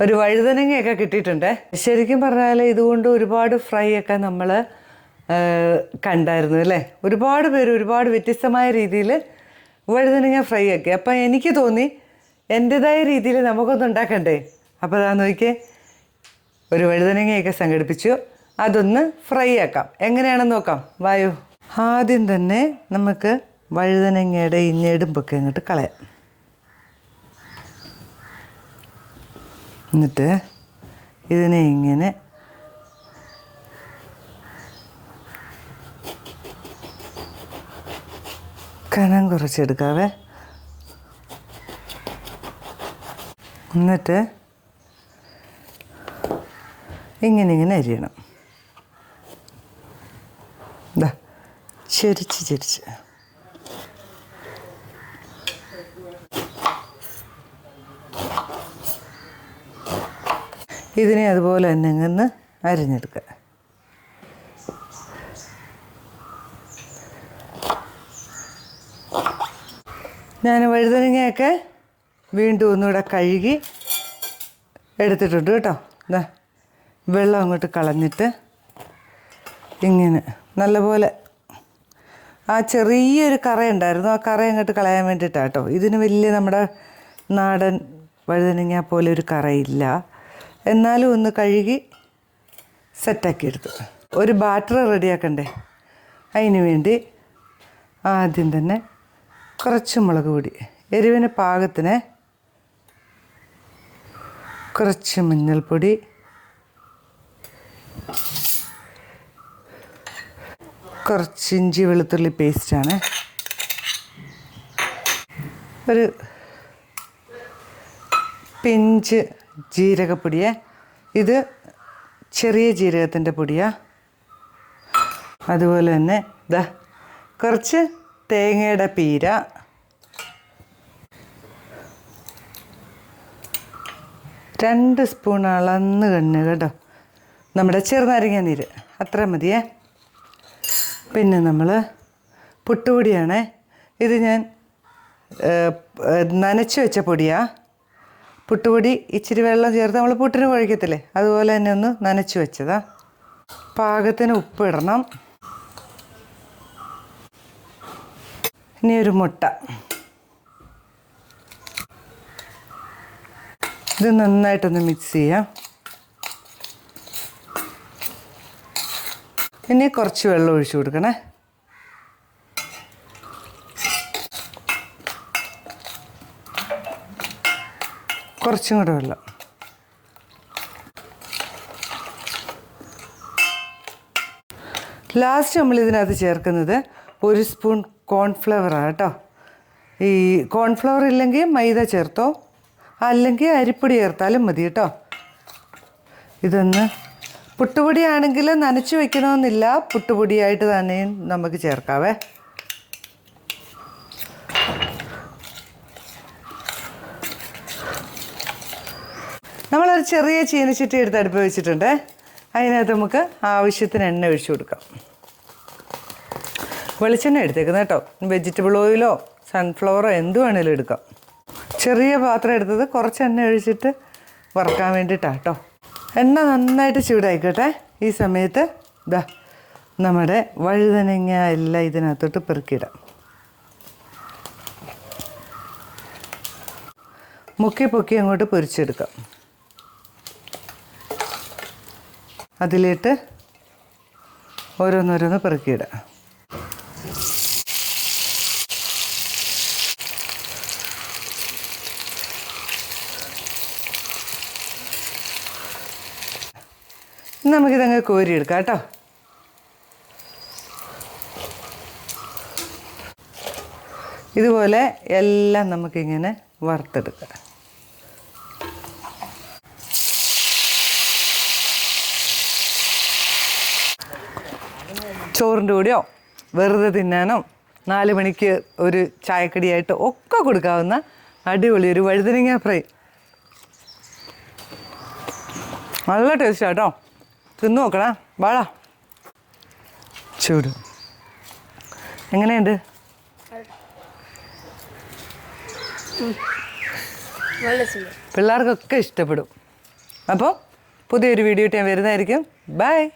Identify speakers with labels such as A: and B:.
A: ഒരു വഴുതനങ്ങയൊക്കെ കിട്ടിയിട്ടുണ്ട്. ശരിക്കും പറഞ്ഞാൽ ഇതുകൊണ്ട് ഒരുപാട് ഫ്രൈ ഒക്കെ നമ്മൾ കണ്ടായിരുന്നു അല്ലേ. ഒരുപാട് പേര് ഒരുപാട് വ്യത്യസ്തമായ രീതിയിൽ വഴുതനങ്ങ ഫ്രൈ ഒക്കെ. അപ്പം എനിക്ക് തോന്നി എൻ്റെതായ രീതിയിൽ നമുക്കൊന്നും ഉണ്ടാക്കണ്ടേ. അപ്പോൾ അതാ നോക്കിയേ, ഒരു വഴുതനങ്ങയൊക്കെ സംഘടിപ്പിച്ചു. അതൊന്ന് ഫ്രൈ ആക്കാം. എങ്ങനെയാണെന്ന് നോക്കാം, വായു. ആദ്യം തന്നെ നമുക്ക് വഴുതനങ്ങയുടെ ഈ ഞെടുമ്പൊക്കെ അങ്ങോട്ട് കളയാം. എന്നിട്ട് ഇതിനെ ഇങ്ങനെ കനം കുറച്ചെടുക്കാവേ. എന്നിട്ട് ഇങ്ങനെ അരിയണം. ഇതാ ചെരിച്ച് ഇതിനെ അതുപോലെ തന്നെ ഇങ്ങനെ അരിഞ്ഞെടുക്കുക. ഞാൻ വഴുതനങ്ങയൊക്കെ വീണ്ടും ഒന്നുകൂടെ കഴുകി എടുത്തിട്ടുണ്ട് കേട്ടോ. ഇതാ വെള്ളം അങ്ങോട്ട് കളഞ്ഞിട്ട് ഇങ്ങനെ നല്ലപോലെ ആ ചെറിയൊരു കറയുണ്ടായിരുന്നു, ആ കറ അങ്ങോട്ട് കളയാൻ വേണ്ടിയിട്ടാണ് കേട്ടോ. ഇതിന് വലിയ നമ്മുടെ നാടൻ വഴുതനങ്ങ പോലെ ഒരു കറയില്ല, എന്നാലും ഒന്ന് കഴുകി സെറ്റാക്കി എടുത്തു. ഒരു ബാറ്റർ റെഡിയാക്കണ്ടേ, അതിന് വേണ്ടി ആദ്യം തന്നെ കുറച്ച് മുളക് പൊടി, എരിവിന് പാകത്തിന് കുറച്ച് മഞ്ഞൾപ്പൊടി, കുറച്ച് ഇഞ്ചി വെളുത്തുള്ളി പേസ്റ്റാണ്, ഒരു പിഞ്ച് ജീരകപ്പൊടിയെ, ഇത് ചെറിയ ജീരകത്തിൻ്റെ പൊടിയാണ്. അതുപോലെ തന്നെ ഇതാ കുറച്ച് തേങ്ങയുടെ പീര, രണ്ട് സ്പൂൺ അളന്ന് കണ്ണ് കേട്ടോ, നമ്മുടെ ചെറുനാരങ്ങ നീര് അത്ര മതിയേ. പിന്നെ നമ്മൾ പുട്ടുപൊടിയാണേ, ഇത് ഞാൻ നനച്ച് വെച്ച പൊടിയാണ്. പുട്ടുപൊടി ഇച്ചിരി വെള്ളം ചേർത്ത് നമ്മൾ പുട്ടിന് കുഴക്കത്തില്ലേ, അതുപോലെ തന്നെ ഒന്ന് നനച്ച് വെച്ചതാ. പാകത്തിന് ഉപ്പിടണം. ഇനി ഒരു മുട്ട, ഇത് നന്നായിട്ടൊന്ന് മിക്സ് ചെയ്യാം. ഇനി കുറച്ച് വെള്ളം ഒഴിച്ചു കൊടുക്കണേ. കുറച്ചും കൂടെ വെള്ളം. ലാസ്റ്റ് നമ്മൾ ഇതിനകത്ത് ചേർക്കുന്നത് ഒരു സ്പൂൺ കോൺഫ്ലവറാണ് കേട്ടോ. ഈ കോൺഫ്ലവർ ഇല്ലെങ്കിൽ മൈദ ചേർത്തോ, അല്ലെങ്കിൽ അരിപ്പൊടി ചേർത്താലും മതി കേട്ടോ. ഇതൊന്ന് പുട്ടുപൊടിയാണെങ്കിൽ നനച്ച് വയ്ക്കണമെന്നില്ല, പുട്ടുപൊടിയായിട്ട് തന്നെയും നമുക്ക് ചേർക്കാവേ. നമ്മളൊരു ചെറിയ ചീനച്ചട്ടി എടുത്ത് അടുപ്പ് വെച്ചിട്ടുണ്ട്. അതിനകത്ത് നമുക്ക് ആവശ്യത്തിന് എണ്ണ ഒഴിച്ചു കൊടുക്കാം. വെളിച്ചെണ്ണ എടുത്തേക്കുന്നത് കേട്ടോ, വെജിറ്റബിൾ ഓയിലോ സൺഫ്ലവറോ എന്ത് വേണേലും എടുക്കാം. ചെറിയ പാത്രം എടുത്തത് കുറച്ച് എണ്ണ ഒഴിച്ചിട്ട് വറക്കാൻ വേണ്ടിയിട്ടാണ് കേട്ടോ. എണ്ണ നന്നായിട്ട് ചൂടായിക്കോട്ടെ. ഈ സമയത്ത് ഇതാ നമ്മുടെ വഴുതനങ്ങ എല്ലാം ഇതിനകത്തോട്ട് പെറുക്കിയിടാം. മുക്കി അങ്ങോട്ട് പൊരിച്ചെടുക്കാം. അതിലിട്ട് ഓരോന്നോരോന്ന് പെറുക്കിയിടാം. നമുക്കിതങ്ങ് കോരിയെടുക്കാം കേട്ടോ. ഇതുപോലെ എല്ലാം നമുക്കിങ്ങനെ വറുത്തെടുക്കാം. ചോറിൻ്റെ കൂടെയോ വെറുതെ തിന്നാനോ 4 മണിക്ക് ഒരു ചായക്കടിയായിട്ട് ഒക്കെ കൊടുക്കാവുന്ന അടിപൊളി ഒരു വഴുതനങ്ങ ഫ്രൈ. നല്ല ടേസ്റ്റാണ് കേട്ടോ, തിന്നു നോക്കണേ. വാഴ ചൂട് എങ്ങനെയുണ്ട്? പിള്ളേർക്കൊക്കെ ഇഷ്ടപ്പെടും. അപ്പോൾ പുതിയൊരു വീഡിയോ ഞാൻ വരുന്നതായിരിക്കും. ബൈ.